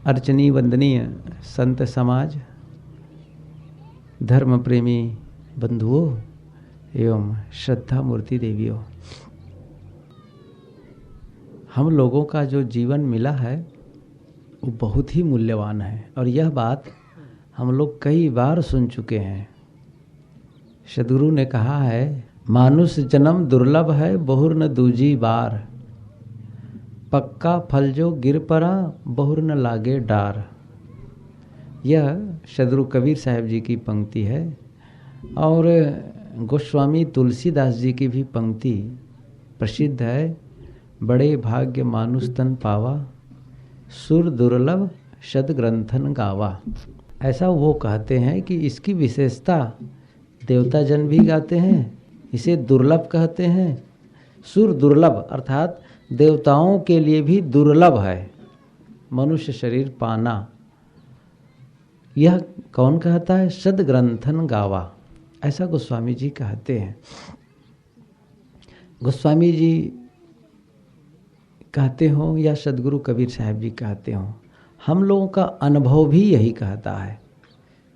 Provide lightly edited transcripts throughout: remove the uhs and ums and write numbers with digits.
अर्चनीय वंदनीय संत समाज, धर्म प्रेमी बंधुओं एवं श्रद्धा मूर्ति देवियों, हम लोगों का जो जीवन मिला है वो बहुत ही मूल्यवान है और यह बात हम लोग कई बार सुन चुके हैं। सद्गुरु ने कहा है, मानुष जन्म दुर्लभ है बहुर न दूजी बार, पक्का फल जो गिर पड़ा बहुर न लागे डार। यह सद्गुरु कबीर साहब जी की पंक्ति है और गोस्वामी तुलसीदास जी की भी पंक्ति प्रसिद्ध है। बड़े भाग्य मानुष तन पावा, सुर दुर्लभ शद ग्रंथन गावा। ऐसा वो कहते हैं कि इसकी विशेषता देवता जन भी गाते हैं, इसे दुर्लभ कहते हैं। सुर दुर्लभ अर्थात देवताओं के लिए भी दुर्लभ है मनुष्य शरीर पाना। यह कौन कहता है? शद ग्रंथन गावा, ऐसा गोस्वामी जी कहते हैं। गोस्वामी जी कहते हो या सद्गुरु कबीर साहब जी कहते हो, हम लोगों का अनुभव भी यही कहता है,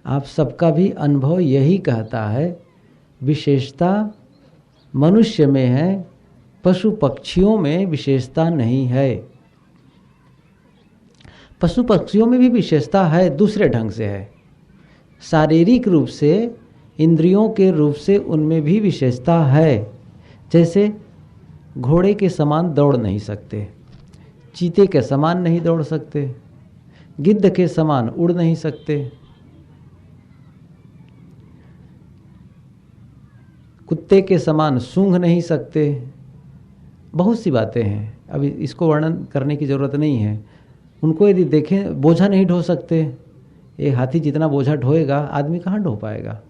आप सबका भी अनुभव यही कहता है। विशेषता मनुष्य में है, पशु पक्षियों में विशेषता नहीं है। पशु पक्षियों में भी विशेषता है, दूसरे ढंग से है। शारीरिक रूप से, इंद्रियों के रूप से उनमें भी विशेषता है। जैसे घोड़े के समान दौड़ नहीं सकते, चीते के समान नहीं दौड़ सकते, गिद्ध के समान उड़ नहीं सकते, कुत्ते के समान सूंघ नहीं सकते। बहुत सी बातें हैं, अभी इसको वर्णन करने की ज़रूरत नहीं है। उनको यदि देखें, बोझा नहीं ढो सकते। ये हाथी जितना बोझा ढोएगा आदमी कहाँ ढो पाएगा।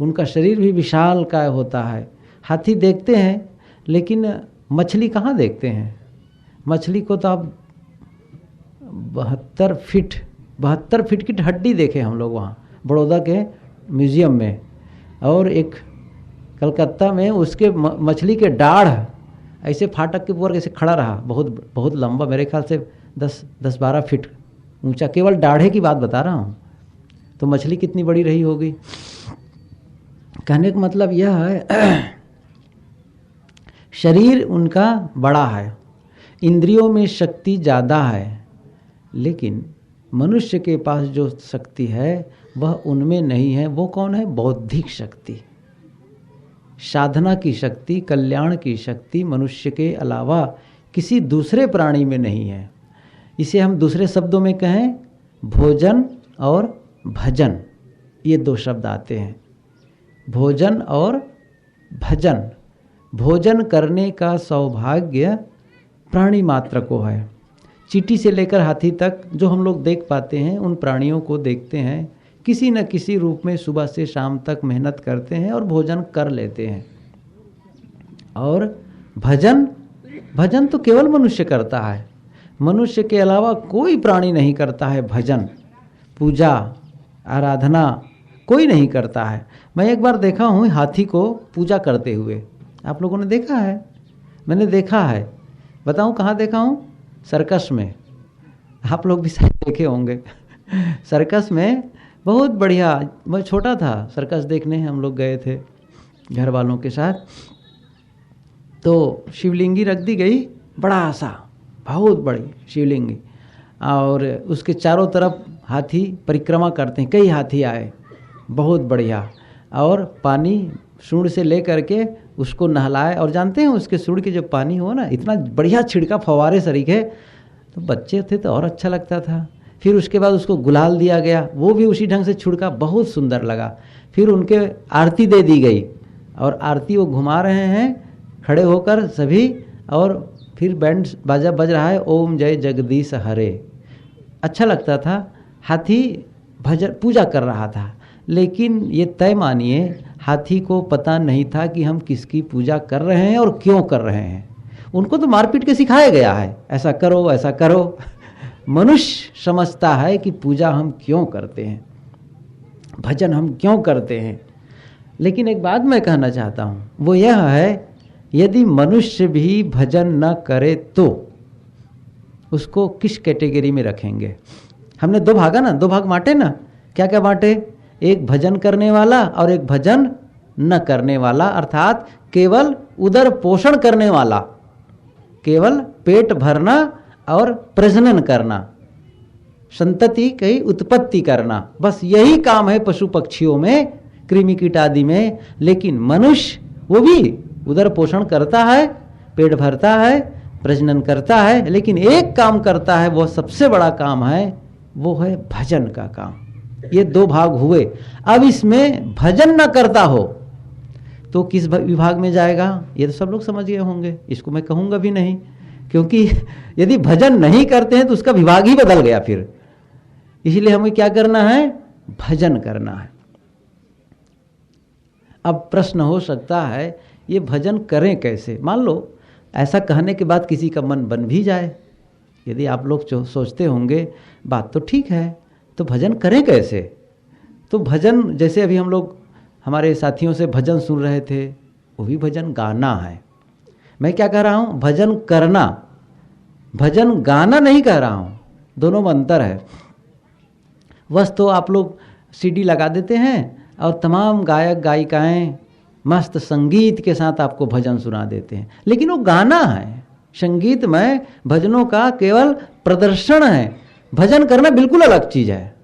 उनका शरीर भी विशाल काय होता है। हाथी देखते हैं लेकिन मछली कहाँ देखते हैं। मछली को तो आप 72 फीट की हड्डी देखे हम लोग वहाँ बड़ौदा के म्यूज़ियम में, और एक कलकत्ता में उसके मछली के दाढ़ ऐसे फाटक के ऊपर कैसे खड़ा रहा, बहुत बहुत लंबा, मेरे ख्याल से 10-12 फीट ऊंचा। केवल दाढ़े की बात बता रहा हूँ, तो मछली कितनी बड़ी रही होगी। कहने का मतलब यह है, शरीर उनका बड़ा है, इंद्रियों में शक्ति ज़्यादा है, लेकिन मनुष्य के पास जो शक्ति है वह उनमें नहीं है। वो कौन है? बौद्धिक शक्ति, साधना की शक्ति, कल्याण की शक्ति मनुष्य के अलावा किसी दूसरे प्राणी में नहीं है। इसे हम दूसरे शब्दों में कहें, भोजन और भजन, ये दो शब्द आते हैं। भोजन और भजन। भोजन करने का सौभाग्य प्राणी मात्र को है। चींटी से लेकर हाथी तक जो हम लोग देख पाते हैं, उन प्राणियों को देखते हैं, किसी न किसी रूप में सुबह से शाम तक मेहनत करते हैं और भोजन कर लेते हैं। और भजन तो केवल मनुष्य करता है, मनुष्य के अलावा कोई प्राणी नहीं करता है। भजन, पूजा, आराधना कोई नहीं करता है। मैं एक बार देखा हूँ हाथी को पूजा करते हुए, आप लोगों ने देखा है? मैंने देखा है। बताऊँ कहाँ देखा हूँ? सर्कस में। आप लोग भी शायद देखे होंगे। सर्कस में बहुत बढ़िया, मैं छोटा था, सर्कस देखने हम लोग गए थे घर वालों के साथ। तो शिवलिंगी रख दी गई, बड़ा सा, बहुत बड़ी शिवलिंगी, और उसके चारों तरफ हाथी परिक्रमा करते हैं। कई हाथी आए, बहुत बढ़िया, और पानी सूंड से ले करके उसको नहलाए। और जानते हैं उसके सूंड के जो पानी हो ना, इतना बढ़िया छिड़का फव्वारे सरीखे, तो बच्चे थे तो और अच्छा लगता था। फिर उसके बाद उसको गुलाल दिया गया, वो भी उसी ढंग से छिड़का, बहुत सुंदर लगा। फिर उनके आरती दे दी गई, और आरती वो घुमा रहे हैं खड़े होकर सभी, और फिर बैंड बाजा बज रहा है, ओम जय जगदीश हरे। अच्छा लगता था। हाथी भजन पूजा कर रहा था, लेकिन ये तय मानिए हाथी को पता नहीं था कि हम किसकी पूजा कर रहे हैं और क्यों कर रहे हैं। उनको तो मारपीट के सिखाया गया है, ऐसा करो ऐसा करो। मनुष्य समझता है कि पूजा हम क्यों करते हैं, भजन हम क्यों करते हैं। लेकिन एक बात मैं कहना चाहता हूँ, वो यह है, यदि मनुष्य भी भजन न करे तो उसको किस कैटेगरी में रखेंगे? हमने दो भागा ना, दो भाग बांटे ना। क्या क्या बांटे? एक भजन करने वाला और एक भजन न करने वाला, अर्थात केवल उदर पोषण करने वाला, केवल पेट भरना और प्रजनन करना, संतति की उत्पत्ति करना, बस यही काम है पशु पक्षियों में, कृमि कीट आदि में। लेकिन मनुष्य वो भी उदर पोषण करता है, पेट भरता है, प्रजनन करता है, लेकिन एक काम करता है, वो सबसे बड़ा काम है, वो है भजन का काम। ये दो भाग हुए। अब इसमें भजन न करता हो तो किस विभाग में जाएगा? ये तो सब लोग समझ गए होंगे, इसको मैं कहूंगा भी नहीं, क्योंकि यदि भजन नहीं करते हैं तो उसका विभाग ही बदल गया फिर। इसलिए हमें क्या करना है? भजन करना है। अब प्रश्न हो सकता है ये भजन करें कैसे? मान लो ऐसा कहने के बाद किसी का मन बन भी जाए, यदि आप लोग सोचते होंगे बात तो ठीक है, तो भजन करें कैसे? तो भजन, जैसे अभी हम लोग हमारे साथियों से भजन सुन रहे थे, वो भी भजन गाना है। मैं क्या कह रहा हूँ? भजन करना, भजन गाना नहीं कह रहा हूँ, दोनों में अंतर है। बस तो आप लोग सीडी लगा देते हैं और तमाम गायक गायिकाएं मस्त संगीत के साथ आपको भजन सुना देते हैं, लेकिन वो गाना है, संगीत में भजनों का केवल प्रदर्शन है। भजन करना बिल्कुल अलग चीज है,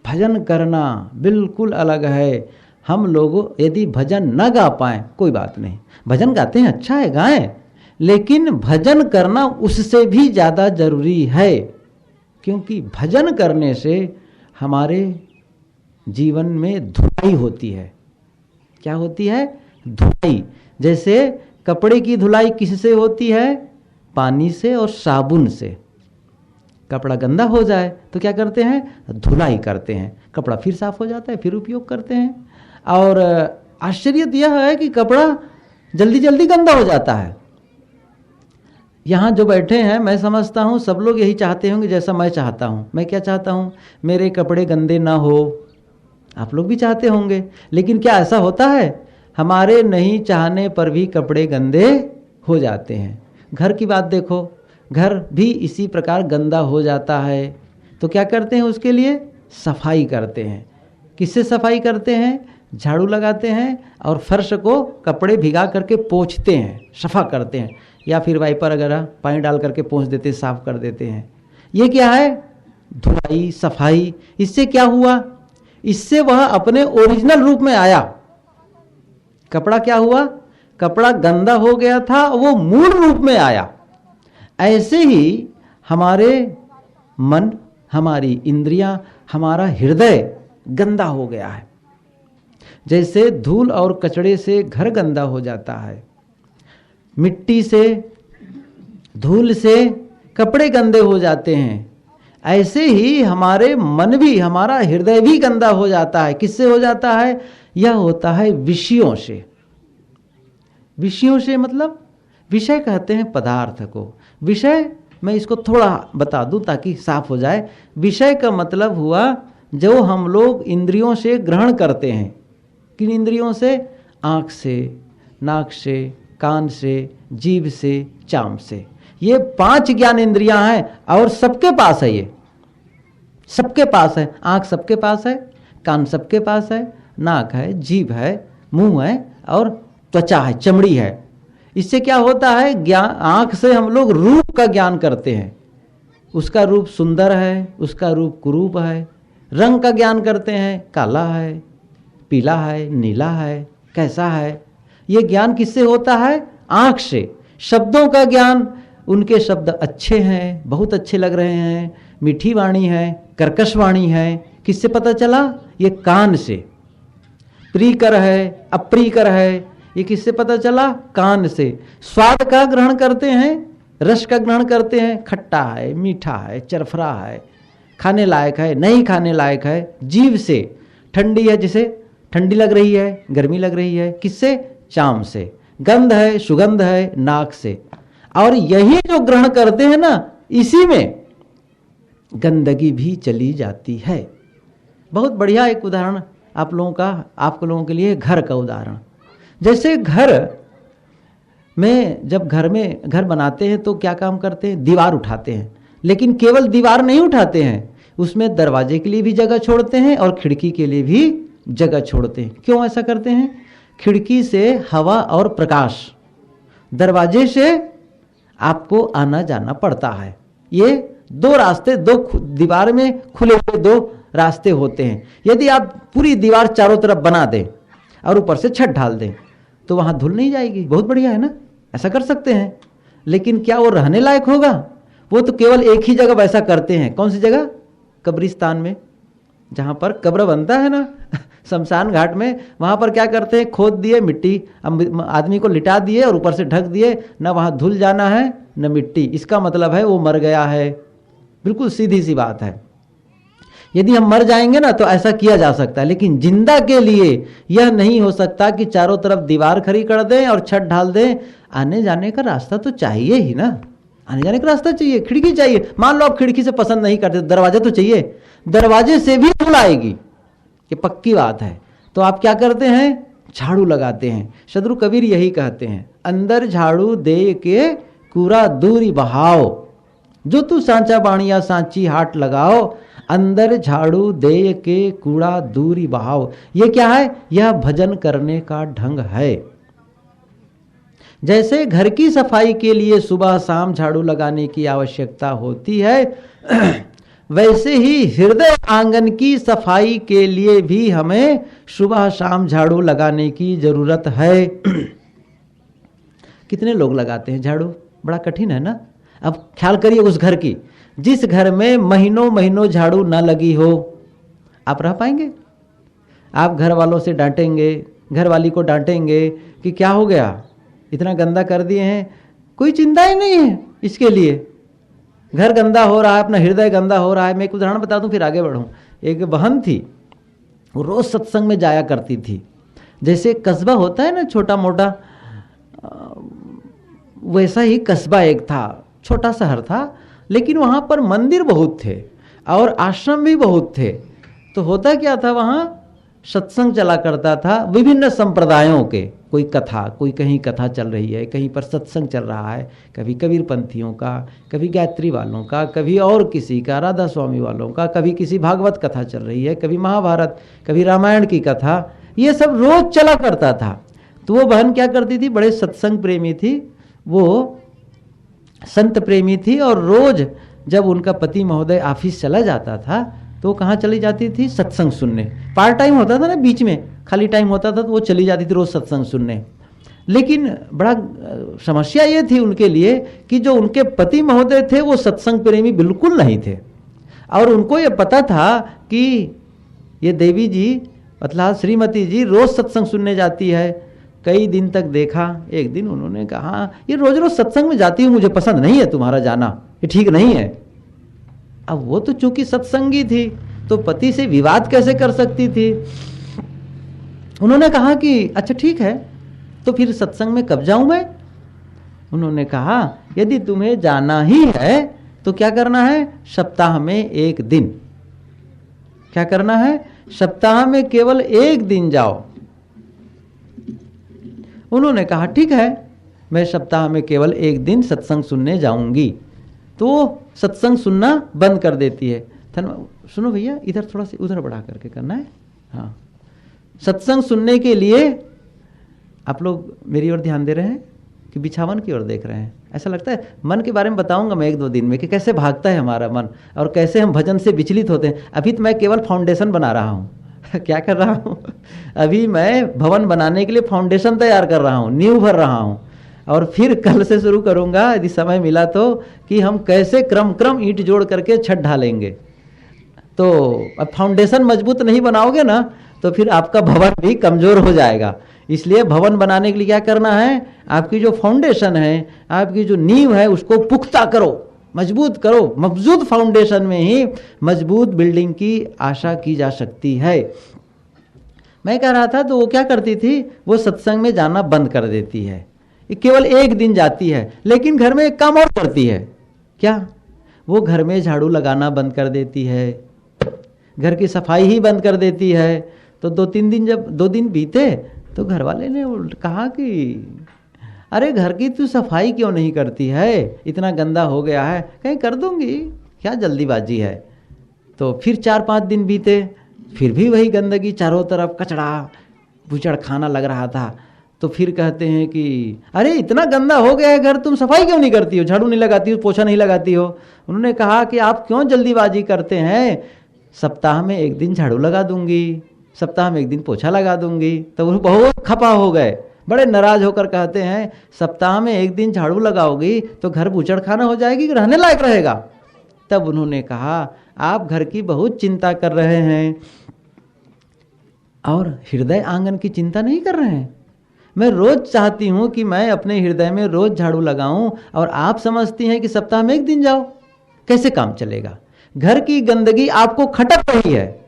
भजन करना बिल्कुल अलग है। हम लोग यदि भजन न गा पाएं कोई बात नहीं, भजन गाते हैं, अच्छा है, गाएं, लेकिन भजन करना उससे भी ज़्यादा जरूरी है, क्योंकि भजन करने से हमारे जीवन में धुलाई होती है। क्या होती है? धुलाई। जैसे कपड़े की धुलाई किससे होती है? पानी से और साबुन से। कपड़ा गंदा हो जाए तो क्या करते हैं? धुलाई करते हैं, कपड़ा फिर साफ हो जाता है, फिर उपयोग करते हैं। और आश्चर्य यह है कि कपड़ा जल्दी जल्दी गंदा हो जाता है। यहाँ जो बैठे हैं, मैं समझता हूँ सब लोग यही चाहते होंगे जैसा मैं चाहता हूँ। मैं क्या चाहता हूँ? मेरे कपड़े गंदे ना हो, आप लोग भी चाहते होंगे। लेकिन क्या ऐसा होता है? हमारे नहीं चाहने पर भी कपड़े गंदे हो जाते हैं। घर की बात देखो, घर भी इसी प्रकार गंदा हो जाता है, तो क्या करते हैं? उसके लिए सफाई करते हैं। किससे सफाई करते हैं? झाड़ू लगाते हैं और फर्श को कपड़े भिगा करके पोंछते हैं, सफा करते हैं, या फिर वाइपर वगैरह पानी डाल करके पोंछ देते हैं, साफ कर देते हैं। ये क्या है? धुलाई, सफाई। इससे क्या हुआ? इससे वह अपने ओरिजिनल रूप में आया। कपड़ा क्या हुआ? कपड़ा गंदा हो गया था, वो मूल रूप में आया। ऐसे ही हमारे मन, हमारी इंद्रियां, हमारा हृदय गंदा हो गया है। जैसे धूल और कचड़े से घर गंदा हो जाता है, मिट्टी से, धूल से कपड़े गंदे हो जाते हैं, ऐसे ही हमारे मन भी, हमारा हृदय भी गंदा हो जाता है। किससे हो जाता है? यह होता है विषयों से। विषयों से मतलब, विषय कहते हैं पदार्थ को। विषय, मैं इसको थोड़ा बता दूं ताकि साफ हो जाए। विषय का मतलब हुआ जो हम लोग इंद्रियों से ग्रहण करते हैं। किन इंद्रियों से? आँख से, नाक से, कान से, जीभ से, चाम से। ये 5 ज्ञान इंद्रियां हैं और सबके पास है, ये सबके पास है। आँख सबके पास है, कान सबके पास है, नाक है, जीभ है, मुंह है और त्वचा है, चमड़ी है। इससे क्या होता है? ज्ञान, आँख से हम लोग रूप का ज्ञान करते हैं, उसका रूप सुंदर है, उसका रूप कुरूप है। रंग का ज्ञान करते हैं, काला है, पीला है, नीला है, कैसा है। ये ज्ञान किससे होता है? आँख से। शब्दों का ज्ञान, उनके शब्द अच्छे हैं, बहुत अच्छे लग रहे हैं, मीठी वाणी है, कर्कश वाणी है, किससे पता चला? ये कान से। प्रियकर है, अप्रियकर है, ये किससे पता चला? कान से। स्वाद का ग्रहण करते हैं, रस का ग्रहण करते हैं, खट्टा है, मीठा है, चरफरा है, खाने लायक है, नहीं खाने लायक है, जीभ से। ठंडी है, जिसे ठंडी लग रही है, गर्मी लग रही है, किससे? चाम से। गंध है, सुगंध है, नाक से। और यही जो ग्रहण करते हैं ना, इसी में गंदगी भी चली जाती है। बहुत बढ़िया एक उदाहरण आप लोगों के लिए घर का उदाहरण। जैसे घर में, जब घर बनाते हैं तो क्या काम करते हैं? दीवार उठाते हैं। लेकिन केवल दीवार नहीं उठाते हैं, उसमें दरवाजे के लिए भी जगह छोड़ते हैं और खिड़की के लिए भी जगह छोड़ते हैं। क्यों ऐसा करते हैं? खिड़की से हवा और प्रकाश, दरवाजे से आपको आना जाना पड़ता है। ये दो रास्ते, दो दीवार में खुले हुए दो रास्ते होते हैं। यदि आप पूरी दीवार चारों तरफ बना दें और ऊपर से छत ढाल दें तो वहां धुल नहीं जाएगी। बहुत बढ़िया है ना, ऐसा कर सकते हैं। लेकिन क्या वो रहने लायक होगा? वो तो केवल एक ही जगह वैसा करते हैं। कौन सी जगह? कब्रिस्तान में, जहां पर कब्र बनता है ना शमशान घाट में, वहां पर क्या करते हैं? खोद दिए, मिट्टी आदमी को लिटा दिए और ऊपर से ढक दिए, न वहां धुल जाना है न मिट्टी। इसका मतलब है वो मर गया है। बिल्कुल सीधी सी बात है। यदि हम मर जाएंगे ना तो ऐसा किया जा सकता है, लेकिन जिंदा के लिए यह नहीं हो सकता कि चारों तरफ दीवार खड़ी कर दें और छत ढाल दें। आने जाने का रास्ता तो चाहिए ही ना, आने जाने का रास्ता चाहिए, खिड़की चाहिए। मान लो आप खिड़की से पसंद नहीं करते, दरवाजा तो चाहिए, दरवाजे से भी धूल आएगी, ये पक्की बात है। तो आप क्या करते हैं? झाड़ू लगाते हैं। सदगुरु कबीर यही कहते हैं, अंदर झाड़ू दे के कूड़ा दूरी बहाओ, जो तू सांचा बाणिया सांची हाट लगाओ, अंदर झाड़ू दे के कूड़ा दूरी बहाओ। ये क्या है? यह भजन करने का ढंग है। जैसे घर की सफाई के लिए सुबह शाम झाड़ू लगाने की आवश्यकता होती है, वैसे ही हृदय आंगन की सफाई के लिए भी हमें सुबह शाम झाड़ू लगाने की जरूरत है। कितने लोग लगाते हैं झाड़ू? बड़ा कठिन है ना। अब ख्याल करिए उस घर की, जिस घर में महीनों महीनों झाड़ू ना लगी हो, आप रह पाएंगे? आप घर वालों से डांटेंगे, घर वाली को डांटेंगे कि क्या हो गया, इतना गंदा कर दिए हैं। कोई चिंता ही नहीं है इसके लिए। घर गंदा हो रहा है, अपना हृदय गंदा हो रहा है। मैं एक उदाहरण बता दूं फिर आगे बढ़ूं। एक बहन थी, वो रोज सत्संग में जाया करती थी। जैसे कस्बा होता है ना छोटा मोटा, वैसा ही कस्बा एक था, छोटा शहर था, लेकिन वहाँ पर मंदिर बहुत थे और आश्रम भी बहुत थे। तो होता क्या था, वहाँ सत्संग चला करता था विभिन्न संप्रदायों के। कोई कथा, कोई कहीं कथा चल रही है, कहीं पर सत्संग चल रहा है, कभी कबीर पंथियों का, कभी गायत्री वालों का, कभी और किसी का, राधा स्वामी वालों का, कभी किसी भागवत कथा चल रही है, कभी महाभारत, कभी रामायण की कथा। ये सब रोज चला करता था। तो वो बहन क्या करती थी, बड़े सत्संग प्रेमी थी, वो संत प्रेमी थी, और रोज जब उनका पति महोदय ऑफिस चला जाता था तो कहाँ चली जाती थी? सत्संग सुनने। पार्ट टाइम होता था ना, बीच में खाली टाइम होता था तो वो चली जाती थी रोज सत्संग सुनने। लेकिन बड़ा समस्या ये थी उनके लिए कि जो उनके पति महोदय थे वो सत्संग प्रेमी बिल्कुल नहीं थे, और उनको ये पता था कि ये देवी जी मतलब श्रीमती जी रोज सत्संग सुनने जाती है। कई दिन तक देखा, एक दिन उन्होंने कहा ये रोज रोज सत्संग में जाती हूँ, मुझे पसंद नहीं है तुम्हारा जाना, ये ठीक नहीं है। अब वो तो चूंकि सत्संगी थी तो पति से विवाद कैसे कर सकती थी। उन्होंने कहा कि अच्छा ठीक है, तो फिर सत्संग में कब जाऊं मैं? उन्होंने कहा यदि तुम्हें जाना ही है तो क्या करना है? सप्ताह में एक दिन। क्या करना है? सप्ताह में केवल एक दिन जाओ। उन्होंने कहा ठीक है, मैं सप्ताह में केवल एक दिन सत्संग सुनने जाऊंगी। तो सत्संग सुनना बंद कर देती है। सुनो भैया, इधर थोड़ा सा उधर बढ़ा करके करना है। हाँ, सत्संग सुनने के लिए आप लोग मेरी ओर ध्यान दे रहे हैं कि बिछावन की ओर देख रहे हैं? ऐसा लगता है। मन के बारे में बताऊंगा मैं एक दो दिन में कि कैसे भागता है हमारा मन और कैसे हम भजन से विचलित होते हैं। अभी तो मैं केवल फाउंडेशन बना रहा हूँ। क्या कर रहा हूँ? अभी मैं भवन बनाने के लिए फाउंडेशन तैयार कर रहा हूँ, नींव भर रहा हूँ, और फिर कल से शुरू करूंगा यदि समय मिला तो, कि हम कैसे क्रम क्रम ईंट जोड़ करके छत ढालेंगे। तो अब फाउंडेशन मजबूत नहीं बनाओगे ना तो फिर आपका भवन भी कमजोर हो जाएगा। इसलिए भवन बनाने के लिए क्या करना है? आपकी जो फाउंडेशन है, आपकी जो नींव है, उसको पुख्ता करो, मजबूत करो। मजबूत फाउंडेशन में ही मजबूत बिल्डिंग की आशा की जा सकती है। मैं कह रहा था, तो वो क्या करती थी, वो सत्संग में जाना बंद कर देती है। केवल एक दिन जाती है, लेकिन घर में एक काम और करती है। क्या? वो घर में झाड़ू लगाना बंद कर देती है, घर की सफाई ही बंद कर देती है। तो जब 2 दिन बीते तो घर वाले ने कहा कि अरे घर की तू सफाई क्यों नहीं करती है, इतना गंदा हो गया है। कहीं कर दूंगी, क्या जल्दीबाजी है। तो फिर 4-5 दिन बीते, फिर भी वही गंदगी, चारों तरफ कचड़ा बुचड़ खाना लग रहा था। तो फिर कहते हैं कि अरे इतना गंदा हो गया है घर, तुम सफाई क्यों नहीं करती हो, झाड़ू नहीं लगाती हो, पोछा नहीं लगाती हो। उन्होंने कहा कि आप क्यों जल्दीबाजी करते हैं, सप्ताह में 1 दिन झाड़ू लगा दूंगी, सप्ताह में 1 दिन पोछा लगा दूंगी। तो वो बहुत खपा हो गए, बड़े नाराज होकर कहते हैं सप्ताह में 1 दिन झाड़ू लगाओगी तो घर बुचड़ खाना हो जाएगी कि रहने लायक रहेगा। तब उन्होंने कहा आप घर की बहुत चिंता कर रहे हैं और हृदय आंगन की चिंता नहीं कर रहे हैं। मैं रोज चाहती हूं कि मैं अपने हृदय में रोज झाड़ू लगाऊं और आप समझती हैं कि सप्ताह में 1 दिन जाओ, कैसे काम चलेगा। घर की गंदगी आपको खटक रही है,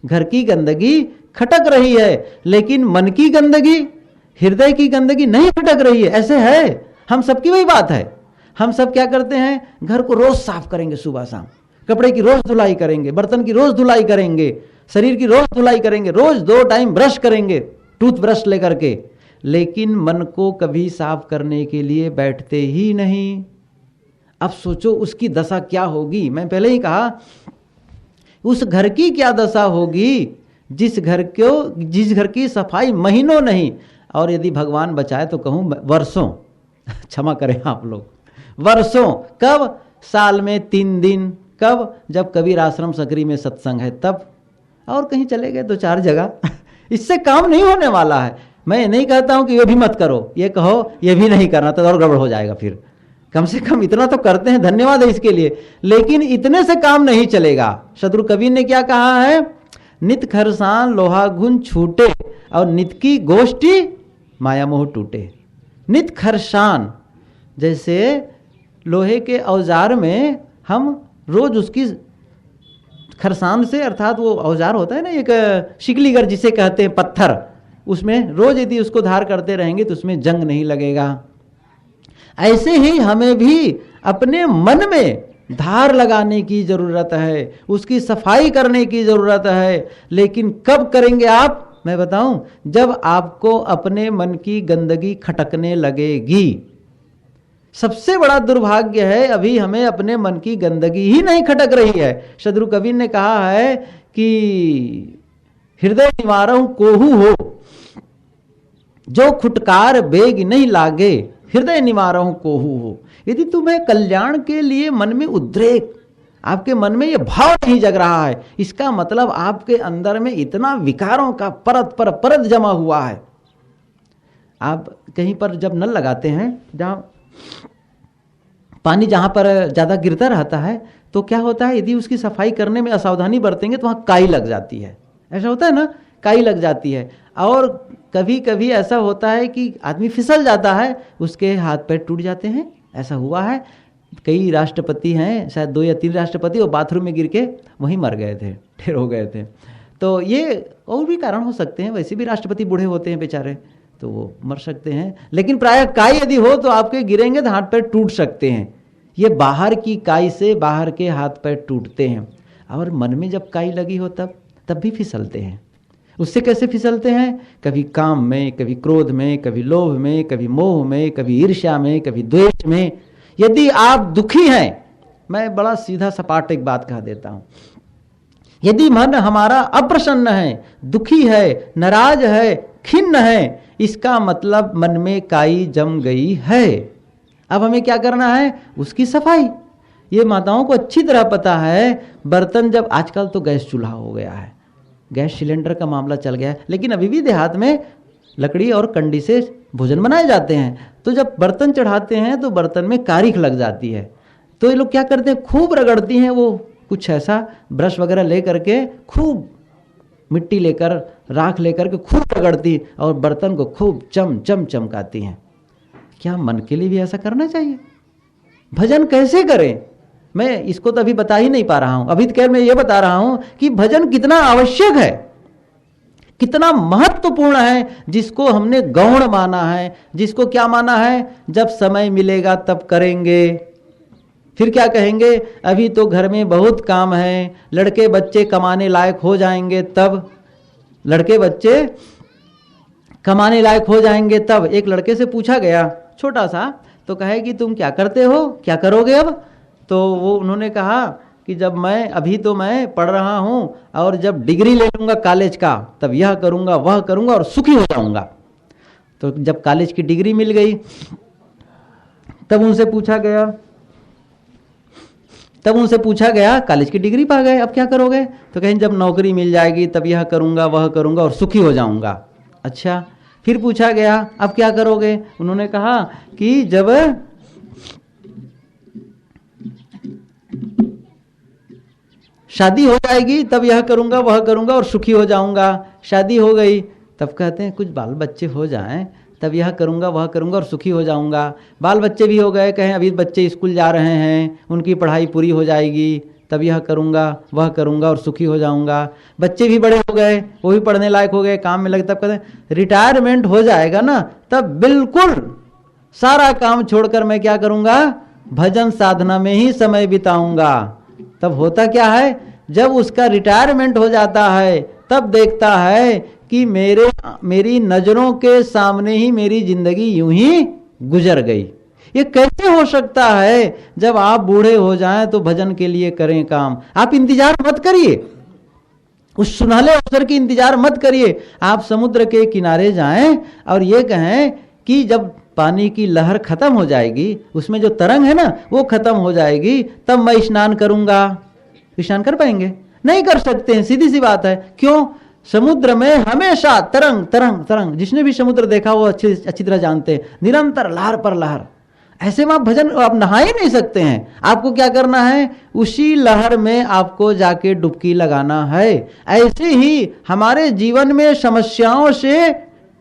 घर की गंदगी खटक रही है, लेकिन मन की गंदगी, हृदय की गंदगी नहीं खटक रही है। ऐसे है, हम सबकी वही बात है। हम सब क्या करते हैं, घर को रोज साफ करेंगे, सुबह शाम कपड़े की रोज धुलाई करेंगे, बर्तन की रोज धुलाई करेंगे, शरीर की रोज धुलाई करेंगे, रोज 2 टाइम ब्रश करेंगे टूथ ब्रश लेकर के, लेकिन मन को कभी साफ करने के लिए बैठते ही नहीं। अब सोचो उसकी दशा क्या होगी। मैं पहले ही कहा उस घर की क्या दशा होगी जिस घर की सफाई महीनों नहीं, और यदि भगवान बचाए तो कहूँ वर्षों, क्षमा करें आप लोग, वर्षों। कब, साल में 3 दिन, कब, जब कबीर आश्रम सकरी में सत्संग है तब, और कहीं चले गए 2-4 जगह। इससे काम नहीं होने वाला है। मैं नहीं कहता हूं कि ये भी मत करो, ये कहो ये भी नहीं करना तो और गड़बड़ हो जाएगा। फिर कम से कम इतना तो करते हैं, धन्यवाद है इसके लिए, लेकिन इतने से काम नहीं चलेगा। शत्रु कबीर ने क्या कहा है, नित खरसान लोहा गुण छूटे और नित की गोष्ठी माया मोह टूटे। नित खरसान, जैसे लोहे के औजार में हम रोज उसकी खरसान से, अर्थात वो औजार होता है ना एक शिकलीगर जिसे कहते हैं पत्थर, उसमें रोज यदि उसको धार करते रहेंगे तो उसमें जंग नहीं लगेगा। ऐसे ही हमें भी अपने मन में धार लगाने की जरूरत है, उसकी सफाई करने की जरूरत है। लेकिन कब करेंगे आप, मैं बताऊं, जब आपको अपने मन की गंदगी खटकने लगेगी। सबसे बड़ा दुर्भाग्य है अभी हमें अपने मन की गंदगी ही नहीं खटक रही है। शत्रु कबीर ने कहा है कि हृदय निवारहु कोहू हो, जो खुटकार बेग नहीं लागे, हृदय निवारहु कोहू हो। यदि तुम्हें कल्याण के लिए मन में उद्रेक, आपके मन में यह भाव नहीं जग रहा है, इसका मतलब आपके अंदर में इतना विकारों का परत पर परत जमा हुआ है। आप कहीं पर जब नल लगाते हैं, जहाँ पानी जहाँ पर ज़्यादा गिरता रहता है, तो क्या होता है, यदि उसकी सफाई करने में असावधानी बरतेंगे तो वहाँ काई लग जाती है। ऐसा होता है ना, काई लग जाती है। और कभी कभी ऐसा होता है कि आदमी फिसल जाता है, उसके हाथ पैर टूट जाते हैं। ऐसा हुआ है, कई राष्ट्रपति हैं, शायद 2 या 3 राष्ट्रपति, वो बाथरूम में गिर के वहीं मर गए थे, ढेर हो गए थे। तो ये और भी कारण हो सकते हैं, वैसे भी राष्ट्रपति बूढ़े होते हैं बेचारे, तो वो मर सकते हैं। लेकिन प्रायः काई यदि हो तो आपके गिरेंगे तो हाथ पैर टूट सकते हैं। ये बाहर की काई से बाहर के हाथ पैर टूटते हैं। और मन में जब काई लगी हो तब भी फिसलते हैं। उससे कैसे फिसलते हैं, कभी काम में, कभी क्रोध में, कभी लोभ में, कभी मोह में, कभी ईर्ष्या में, कभी द्वेष में। यदि आप दुखी हैं, मैं बड़ा सीधा सपाट एक बात कह देता हूं, यदि मन हमारा अप्रसन्न है, दुखी है, नाराज है, खिन्न है, इसका मतलब मन में काई जम गई है। अब हमें क्या करना है, उसकी सफाई। ये माताओं को अच्छी तरह पता है, बर्तन जब, आजकल तो गैस चूल्हा हो गया है, गैस सिलेंडर का मामला चल गया है, लेकिन अभी भी देहात में लकड़ी और कंडी से भोजन बनाए जाते हैं। तो जब बर्तन चढ़ाते हैं तो बर्तन में कारिख लग जाती है, तो ये लोग क्या करते हैं, खूब रगड़ती हैं, वो कुछ ऐसा ब्रश वगैरह ले करके खूब मिट्टी लेकर, राख लेकर के खूब रगड़ती और बर्तन को खूब चमकाती हैं। क्या मन के लिए भी ऐसा करना चाहिए? भजन कैसे करें, मैं इसको तो अभी बता ही नहीं पा रहा हूं। अभी तो मैं ये बता रहा हूं कि भजन कितना आवश्यक है, कितना महत्वपूर्ण है, जिसको हमने गौण माना है, जिसको क्या माना है, जब समय मिलेगा तब करेंगे। फिर क्या कहेंगे, अभी तो घर में बहुत काम है, लड़के बच्चे कमाने लायक हो जाएंगे तब, लड़के बच्चे कमाने लायक हो जाएंगे तब। एक लड़के से पूछा गया, छोटा सा, तो कहे कि तुम क्या करते हो, क्या करोगे अब? तो वो उन्होंने कहा कि जब मैं अभी तो मैं पढ़ रहा हूं और जब डिग्री ले लूंगा कॉलेज का तब यह करूंगा वह करूंगा और सुखी हो जाऊंगा। तो जब कॉलेज की डिग्री मिल गई तब उनसे पूछा गया कॉलेज की डिग्री पा गए, अब क्या करोगे? तो कहें जब नौकरी मिल जाएगी तब यह करूंगा वह करूंगा और सुखी हो जाऊंगा। अच्छा, फिर पूछा गया अब क्या करोगे? उन्होंने कहा कि जब शादी हो जाएगी तब यह करूंगा वह करूंगा और सुखी हो जाऊंगा। शादी हो गई तब कहते हैं कुछ बाल बच्चे हो जाएं तब यह करूंगा वह करूंगा और सुखी हो जाऊंगा। बाल बच्चे भी हो गए, कहें अभी बच्चे स्कूल जा रहे हैं, उनकी पढ़ाई पूरी हो जाएगी तब यह करूंगा वह करूंगा और सुखी हो जाऊंगा। बच्चे भी बड़े हो गए, वो भी पढ़ने लायक हो गए, काम में लगे, तब कहते हैं रिटायरमेंट हो जाएगा ना तब बिल्कुल सारा काम छोड़कर मैं क्या करूंगा? भजन साधना में ही समय बिताऊंगा। तब होता क्या है, जब उसका रिटायरमेंट हो जाता है तब देखता है कि मेरी नजरों के सामने ही मेरी जिंदगी यूं ही गुजर गई। ये कैसे हो सकता है? जब आप बूढ़े हो जाएं तो भजन के लिए करें काम। आप इंतजार मत करिए, उस सुनहले अवसर की इंतजार मत करिए। आप समुद्र के किनारे जाएं और ये कहें कि जब पानी की लहर खत्म हो जाएगी, उसमें जो तरंग है ना वो खत्म हो जाएगी, तब मैं स्नान करूंगा। स्नान कर पाएंगे? नहीं कर सकते हैं, सीधी सी बात है। क्यों? समुद्र में हमेशा तरंग तरंग तरंग, जिसने भी समुद्र देखा वो अच्छी तरह जानते हैं, निरंतर लहर पर लहर। ऐसे में आप भजन आप नहा ही नहीं सकते हैं। आपको क्या करना है? उसी लहर में आपको जाके डुबकी लगाना है। ऐसे ही हमारे जीवन में समस्याओं से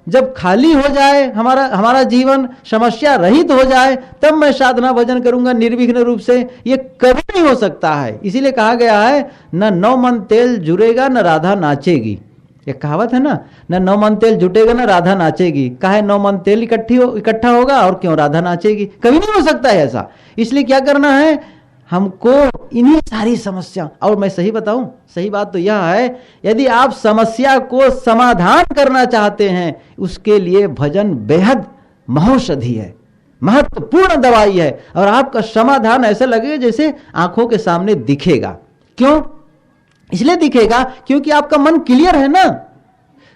जब खाली हो जाए, हमारा जीवन समस्या रहित हो जाए, तब मैं साधना भजन करूंगा निर्विघ्न रूप से। ये कभी नहीं हो सकता है। इसीलिए कहा गया है न 9 मन तेल जुड़ेगा न राधा नाचेगी। एक कहावत है ना, न 9 मन तेल जुटेगा न राधा नाचेगी। काहे 9 मन तेल इकट्ठा होगा और क्यों राधा नाचेगी? कभी नहीं हो सकता है ऐसा। इसलिए क्या करना है हमको? इन्हीं सारी समस्या, और मैं सही बताऊं, सही बात तो यह है, यदि आप समस्या को समाधान करना चाहते हैं, उसके लिए भजन बेहद महौषधि है, महत्वपूर्ण दवाई है। और आपका समाधान ऐसा लगेगा जैसे आंखों के सामने दिखेगा। क्यों? इसलिए दिखेगा क्योंकि आपका मन क्लियर है ना।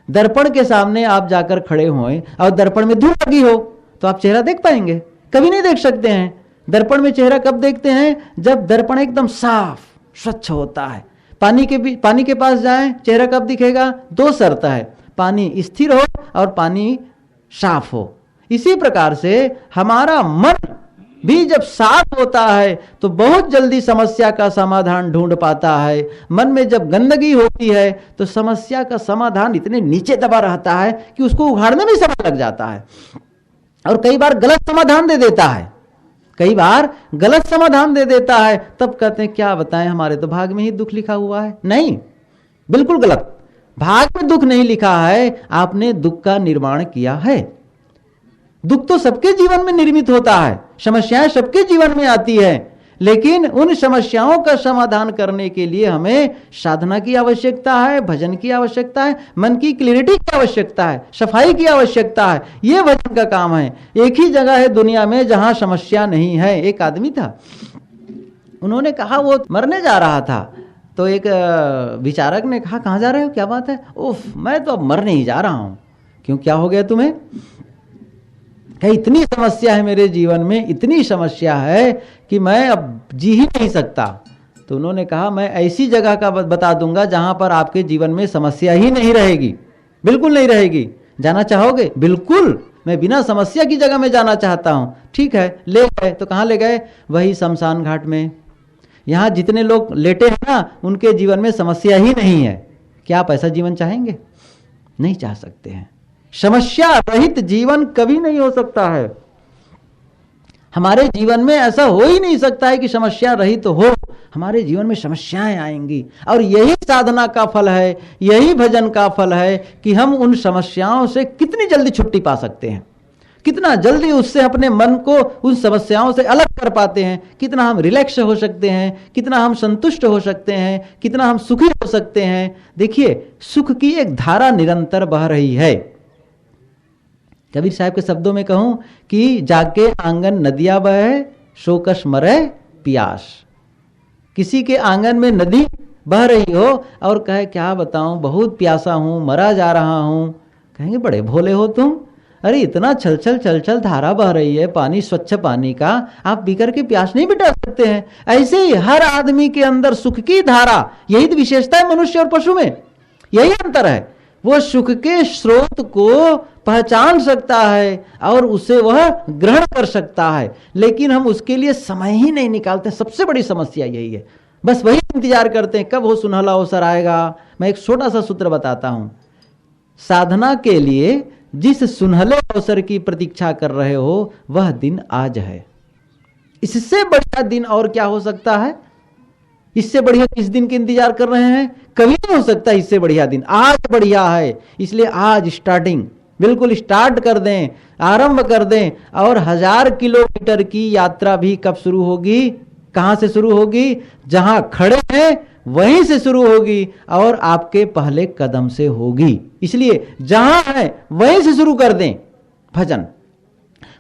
दर्पण के सामने आप जाकर खड़े हुए और दर्पण में धूल लगी हो तो आप चेहरा देख पाएंगे? कभी नहीं देख सकते हैं। दर्पण में चेहरा कब देखते हैं? जब दर्पण एकदम साफ स्वच्छ होता है। पानी के पास जाएं, चेहरा कब दिखेगा? 2 शर्त है, पानी स्थिर हो और पानी साफ हो। इसी प्रकार से हमारा मन भी जब साफ होता है तो बहुत जल्दी समस्या का समाधान ढूंढ पाता है। मन में जब गंदगी होती है तो समस्या का समाधान इतने नीचे दबा रहता है कि उसको उखाड़ने में समय लग जाता है, और कई बार गलत समाधान दे देता है। तब कहते हैं क्या बताएं, हमारे तो भाग में ही दुख लिखा हुआ है। नहीं, बिल्कुल गलत। भाग में दुख नहीं लिखा है, आपने दुख का निर्माण किया है। दुख तो सबके जीवन में निर्मित होता है, समस्याएं सबके जीवन में आती है, लेकिन उन समस्याओं का समाधान करने के लिए हमें साधना की आवश्यकता है, भजन की आवश्यकता है, मन की क्लैरिटी की आवश्यकता है, सफाई की आवश्यकता है। यह भजन का काम है। एक ही जगह है दुनिया में जहां समस्या नहीं है। एक आदमी था, उन्होंने कहा वो मरने जा रहा था, तो एक विचारक ने कहा कहां जा रहे हो, क्या बात है? उफ, मैं तो अब मरने ही जा रहा हूं। क्यों, क्या हो गया तुम्हें? इतनी समस्या है मेरे जीवन में, इतनी समस्या है कि मैं अब जी ही नहीं सकता। तो उन्होंने कहा मैं ऐसी जगह का बता दूंगा जहां पर आपके जीवन में समस्या ही नहीं रहेगी, बिल्कुल नहीं रहेगी। जाना चाहोगे? बिल्कुल, मैं बिना समस्या की जगह में जाना चाहता हूं। ठीक है, ले गए। तो कहां ले गए? वही शमशान घाट में। यहां जितने लोग लेटे हैं ना, उनके जीवन में समस्या ही नहीं है। क्या आप ऐसा जीवन चाहेंगे? नहीं चाह सकते हैं। समस्या रहित जीवन कभी नहीं हो सकता है। हमारे जीवन में ऐसा हो ही नहीं सकता है कि समस्या रहित हो। हमारे जीवन में समस्याएं आएंगी, और यही साधना का फल है, यही भजन का फल है कि हम उन समस्याओं से कितनी जल्दी छुट्टी पा सकते हैं, कितना जल्दी उससे अपने मन को उन समस्याओं से अलग कर पाते हैं, कितना हम रिलैक्स हो सकते हैं, कितना हम संतुष्ट हो सकते हैं, कितना हम सुखी हो सकते हैं। देखिए, सुख की एक धारा निरंतर बह रही है। कबीर साहब के शब्दों में कहूं कि जाके आंगन नदिया बहे, सो कस मरे प्यास। किसी के आंगन में नदी बह रही हो और कहे क्या बताऊं बहुत प्यासा हूं, मरा जा रहा हूं, कहेंगे बड़े भोले हो तुम। अरे इतना छल छल धारा बह रही है, पानी स्वच्छ पानी का, आप पी करके प्यास नहीं मिटा सकते हैं। ऐसे ही हर आदमी के अंदर सुख की धारा, यही तो विशेषता है मनुष्य और पशु में, यही अंतर है। वो सुख के स्रोत को पहचान सकता है और उसे वह ग्रहण कर सकता है, लेकिन हम उसके लिए समय ही नहीं निकालते। सबसे बड़ी समस्या यही है, बस वही इंतजार करते हैं कब वो सुनहला अवसर आएगा। मैं एक छोटा सा सूत्र बताता हूं, साधना के लिए जिस सुनहले अवसर की प्रतीक्षा कर रहे हो वह दिन आज है। इससे बढ़िया दिन और क्या हो सकता है? इससे बढ़िया किस दिन के इंतजार कर रहे हैं? कभी नहीं हो सकता इससे बढ़िया दिन। आज बढ़िया है, इसलिए आज स्टार्टिंग बिल्कुल स्टार्ट कर दें, आरंभ कर दें। और 1000 किलोमीटर की यात्रा भी कब शुरू होगी? कहां से शुरू होगी? जहां खड़े हैं वहीं से शुरू होगी और आपके पहले कदम से होगी। इसलिए जहां है वहीं से शुरू कर दें भजन,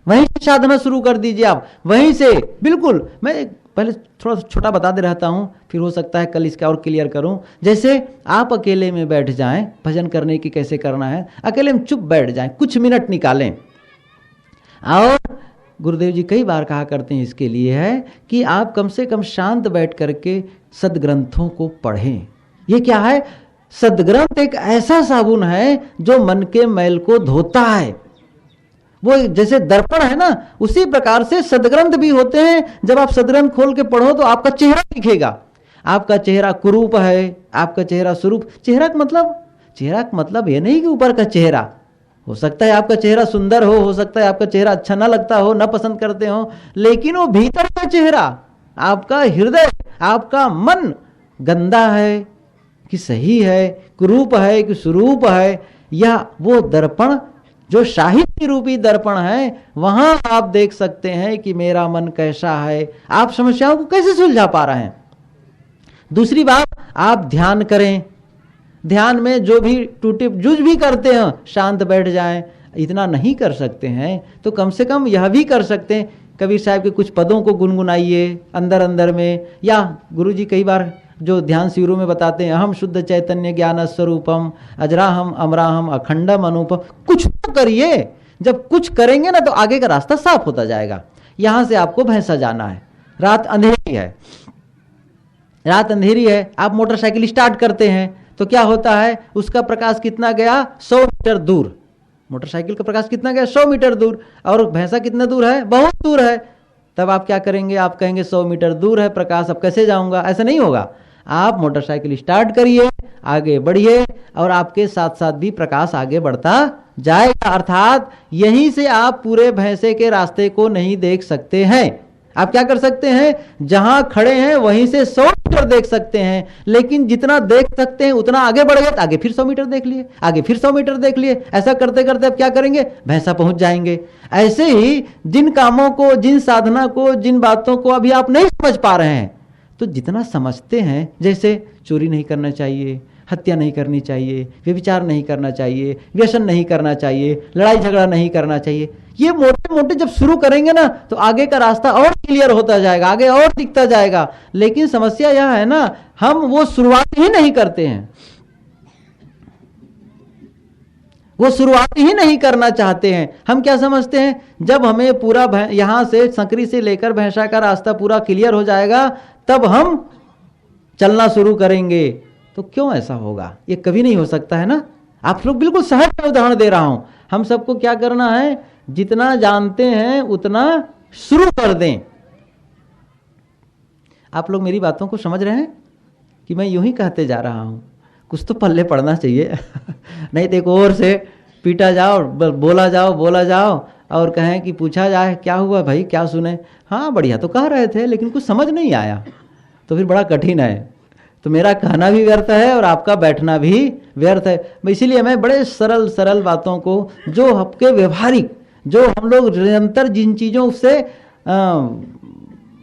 वहीं से साधना शुरू कर दीजिए आप, वहीं से बिल्कुल। मैं पहले थोड़ा छोटा बता दे रहता हूं, फिर हो सकता है कल इसका और क्लियर करूं। जैसे आप अकेले में बैठ जाएं, भजन करने की कैसे करना है, अकेले में चुप बैठ जाएं, कुछ मिनट निकालें। और गुरुदेव जी कई बार कहा करते हैं इसके लिए है कि आप कम से कम शांत बैठ करके सदग्रंथों को पढ़ें। ये क्या है? सदग्रंथ एक ऐसा साबुन है जो मन के मैल को धोता है। वो जैसे दर्पण है ना, उसी प्रकार से सदग्रंथ भी होते हैं। जब आप सदग्रंथ खोल के पढ़ो तो आपका चेहरा दिखेगा। आपका चेहरा कुरूप है, आपका चेहरा स्वरूप। चेहरा का मतलब ये नहीं कि ऊपर का चेहरा, हो सकता है आपका चेहरा सुंदर हो सकता है आपका चेहरा अच्छा ना लगता हो, ना पसंद करते हो, लेकिन वो भीतर का चेहरा, आपका हृदय, आपका मन गंदा है कि सही है, कुरूप है कि स्वरूप है, या वो दर्पण जो साहित्य रूपी दर्पण है, वहां आप देख सकते हैं कि मेरा मन कैसा है, आप समस्याओं को कैसे सुलझा पा रहे हैं। दूसरी बात, आप ध्यान करें। ध्यान में जो भी टूटे जुज भी करते हैं, शांत बैठ जाएं। इतना नहीं कर सकते हैं तो कम से कम यह भी कर सकते हैं, कबीर साहब के कुछ पदों को गुनगुनाइए अंदर अंदर में। या गुरुजी कई बार जो ध्यान शिविरों में बताते हैं, अहम शुद्ध चैतन्य ज्ञान स्वरूपम अजराहम अमराहम अखंडम अनुपम। कुछ तो करिए। जब कुछ करेंगे ना तो आगे का रास्ता साफ होता जाएगा। यहां से आपको भैंसा जाना है, रात अंधेरी है, रात अंधेरी है, आप मोटरसाइकिल स्टार्ट करते हैं तो क्या होता है, उसका प्रकाश कितना गया? 100 मीटर दूर। मोटरसाइकिल का प्रकाश कितना गया? 100 मीटर दूर। और भैंसा कितना दूर है? बहुत दूर है। तब आप क्या करेंगे? आप कहेंगे 100 मीटर दूर है प्रकाश, अब कैसे जाऊंगा? ऐसा नहीं होगा। आप मोटरसाइकिल स्टार्ट करिए, आगे बढ़िए और आपके साथ साथ भी प्रकाश आगे बढ़ता जाएगा। अर्थात यहीं से आप पूरे भैंसे के रास्ते को नहीं देख सकते हैं। आप क्या कर सकते हैं? जहां खड़े हैं वहीं से 100 मीटर देख सकते हैं, लेकिन जितना देख सकते हैं उतना आगे बढ़ गए तो आगे फिर 100 मीटर देख लिए, आगे फिर 100 मीटर देख लिए। ऐसा करते करते अब क्या करेंगे? भैंसा पहुंच जाएंगे। ऐसे ही जिन कामों को, जिन साधना को, जिन बातों को अभी आप नहीं समझ पा रहे हैं, तो जितना समझते हैं, जैसे चोरी नहीं करना चाहिए, हत्या नहीं करनी चाहिए, व्यभिचार नहीं करना चाहिए, व्यसन नहीं करना चाहिए, लड़ाई झगड़ा नहीं करना चाहिए, ये मोटे मोटे जब शुरू करेंगे ना तो आगे का रास्ता और क्लियर होता जाएगा, आगे और दिखता जाएगा। लेकिन समस्या यह है ना, हम वो शुरुआत ही नहीं करते हैं, वो शुरुआत ही नहीं करना चाहते हैं। हम क्या समझते हैं, जब हमें पूरा यहां से संकरी से लेकर भैंसा का रास्ता पूरा क्लियर हो जाएगा तब हम चलना शुरू करेंगे। तो क्यों ऐसा होगा? ये कभी नहीं हो सकता है ना। आप लोग बिल्कुल सहज का उदाहरण दे रहा हूं। हम सबको क्या करना है, जितना जानते हैं उतना शुरू कर दें। आप लोग मेरी बातों को समझ रहे हैं कि मैं यूं ही कहते जा रहा हूं? कुछ तो पल्ले पड़ना चाहिए नहीं तो एक और से पीटा जाओ, बोला जाओ और कहें कि पूछा जाए क्या हुआ भाई, क्या सुने? हाँ बढ़िया तो कह रहे थे लेकिन कुछ समझ नहीं आया, तो फिर बड़ा कठिन है। तो मेरा कहना भी व्यर्थ है और आपका बैठना भी व्यर्थ है। इसीलिए मैं बड़े सरल सरल बातों को, जो आपके व्यवहारिक, जो हम लोग निरंतर जिन चीज़ों से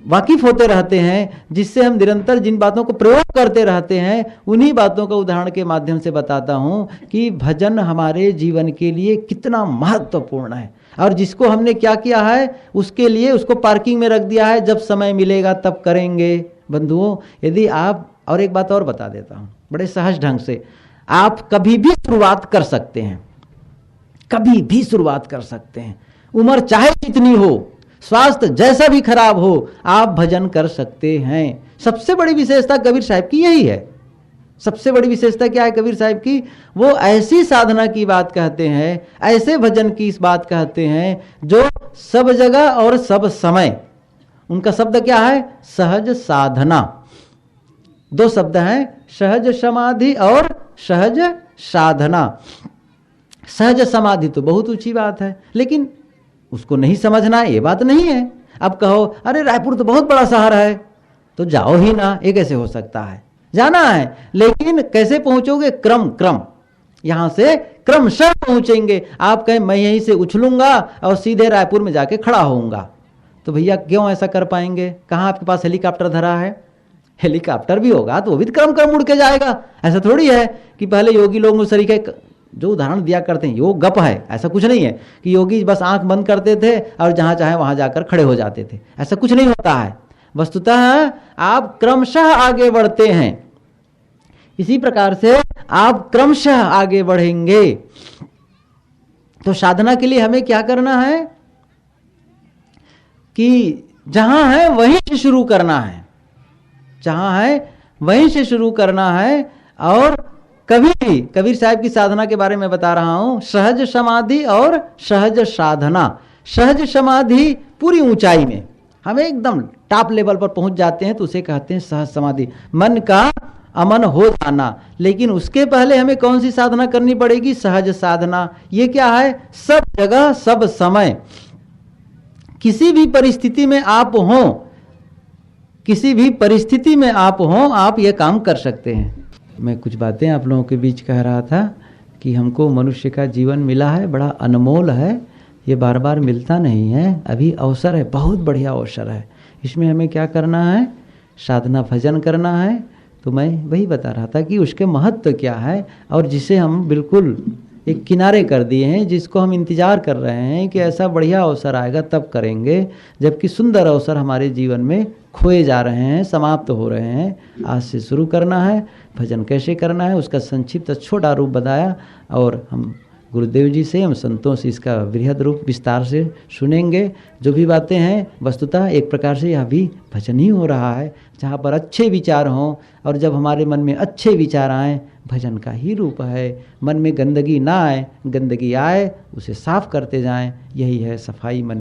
वाकिफ होते रहते हैं, जिससे हम निरंतर जिन बातों को प्रयोग करते रहते हैं, उन्हीं बातों का उदाहरण के माध्यम से बताता हूं कि भजन हमारे जीवन के लिए कितना महत्वपूर्ण है। और जिसको हमने क्या किया है, उसके लिए उसको पार्किंग में रख दिया है, जब समय मिलेगा तब करेंगे, बंधुओं, यदि आप, और एक बात और बता देता हूं बड़े सहज ढंग से, आप कभी भी शुरुआत कर सकते हैं, कभी भी शुरुआत कर सकते हैं। उम्र चाहे जितनी हो, स्वास्थ्य जैसा भी खराब हो, आप भजन कर सकते हैं। सबसे बड़ी विशेषता कबीर साहब की यही है। सबसे बड़ी विशेषता क्या है कबीर साहब की? वो ऐसी साधना की बात कहते हैं, ऐसे भजन की इस बात कहते हैं जो सब जगह और सब समय, उनका शब्द क्या है? सहज साधना। दो शब्द हैं, सहज समाधि और सहज साधना। सहज समाधि तो बहुत ऊंची बात है, लेकिन उसको नहीं समझना है, ये बात नहीं है। अब कहो अरे रायपुर तो बहुत बड़ा शहर है, तो जाओ ही ना, ये कैसे हो सकता है? जाना है, लेकिन कैसे पहुंचोगे? क्रम क्रम, यहां से क्रमशः पहुंचेंगे। आप कहें मैं यहीं से उछलूंगा और सीधे रायपुर में जाके खड़ा होऊंगा, तो भैया क्यों ऐसा कर पाएंगे? कहां आपके पास हेलीकॉप्टर धरा है? हेलीकॉप्टर भी होगा तो वो भी क्रम क्रम उड़ के जाएगा। ऐसा थोड़ी है कि पहले योगी लोग उस तरीके, जो उदाहरण दिया करते हैं योग गप है, ऐसा कुछ नहीं है कि योगी बस आंख बंद करते थे और जहां चाहे वहां जाकर खड़े हो जाते थे। ऐसा कुछ नहीं होता है। वस्तुतः आप क्रमशः आगे बढ़ते हैं। इसी प्रकार से आप क्रमशः आगे बढ़ेंगे। तो साधना के लिए हमें क्या करना है कि जहां है वहीं से शुरू करना है, जहां है वहीं से शुरू करना है। और कभी भी कबीर साहब की साधना के बारे में बता रहा हूं, सहज समाधि और सहज साधना। सहज समाधि पूरी ऊंचाई में, हमें एकदम टॉप लेवल पर पहुंच जाते हैं तो उसे कहते हैं सहज समाधि, मन का अमन हो जाना। लेकिन उसके पहले हमें कौन सी साधना करनी पड़ेगी? सहज साधना। ये क्या है? सब जगह सब समय, किसी भी परिस्थिति में आप हो, किसी भी परिस्थिति में आप हो, आप ये काम कर सकते हैं। मैं कुछ बातें आप लोगों के बीच कह रहा था कि हमको मनुष्य का जीवन मिला है, बड़ा अनमोल है, ये बार बार मिलता नहीं है। अभी अवसर है, बहुत बढ़िया अवसर है। इसमें हमें क्या करना है? साधना भजन करना है। तो मैं वही बता रहा था कि उसके महत्व क्या है, और जिसे हम बिल्कुल एक किनारे कर दिए हैं, जिसको हम इंतजार कर रहे हैं कि ऐसा बढ़िया अवसर आएगा तब करेंगे, जबकि सुंदर अवसर हमारे जीवन में खोए जा रहे हैं, समाप्त हो रहे हैं। आज से शुरू करना है। भजन कैसे करना है उसका संक्षिप्त छोटा रूप बताया, और हम गुरुदेव जी से, हम संतों से इसका बृहद रूप विस्तार से सुनेंगे। जो भी बातें हैं वस्तुतः एक प्रकार से यह भी भजन ही हो रहा है, जहाँ पर अच्छे विचार हों, और जब हमारे मन में अच्छे विचार आएँ, भजन का ही रूप है। मन में गंदगी ना आए, गंदगी आए उसे साफ करते जाएं, यही है सफाई मन